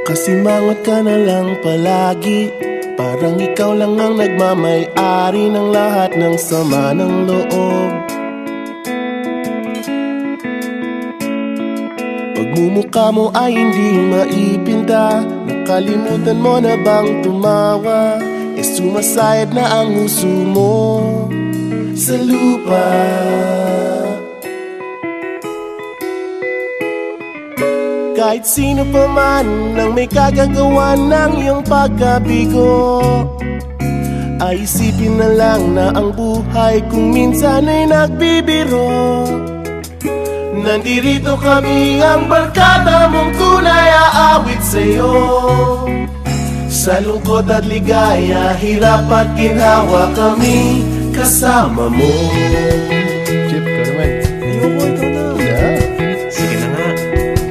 Kasimangot ka na lang palagi, parang ikaw lang ang nagmamay-ari ng lahat ng sama ng loob. Pagmumukha mo ay hindi maipinta, nakalimutan mo na bang tumawa? Sumasayad na ang huso mo sa lupa. Kahit sino pa man ang may kagagawa ng iyong pagkabigo, ay isipin na lang na ang buhay kung minsan ay nagbibiro. Nandirito kami, ang barkada mong tunay aawit sa'yo. Sa lungkot at ligaya, hirap at ginhawa, kami kasama mo. Chip, ka naman. Ayoko, ikaw na. Yeah. Sige na nga.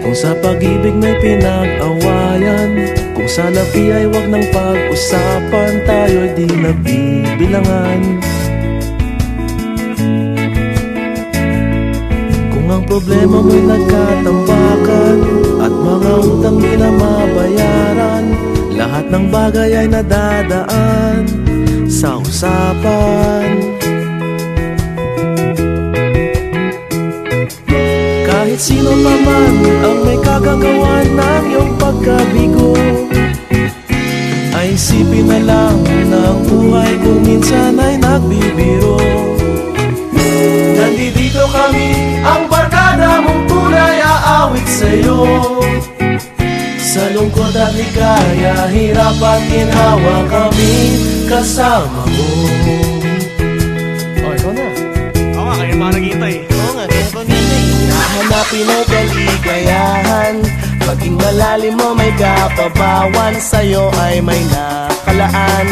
Kung sa pag-ibig may pinag-awayan, kung sa labi ay wag nang pag-usapan, tayo'y di nagbibilangan. Kung ang problema mo'y nagkatambakan at mga utang di na mabayaran, lahat ng bagay ay nadadaan sa usapan. Kahit sino pa man ang may kagagawa ng iyong pagkabigo, ay isipin na lang na ang buhay kung minsan ay nagbibiro. Nandito kami, ang barkada mong tunay aawit sa'yo. Sa lungkot at ligaya, hirap at ginhawa, kami kasama mo. Oh, ikaw na. Oo nga, kaya pa naghihintay. Oo nga, kaya pa nilay. Hahanapin ay kaligayahan, paging malalim mo may kapabawan, sa'yo ay may nakalaan.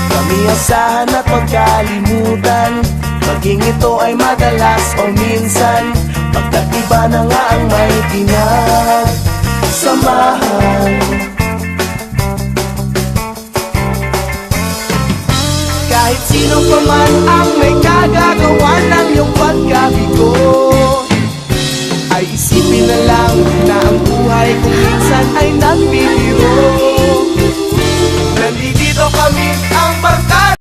Kami asahan at magkalimutan, maging ito ay madalas o minsan, pagkat iba na nga ang may pinagsamahan. Kahit sino pa man ang may kagagawa ng iyong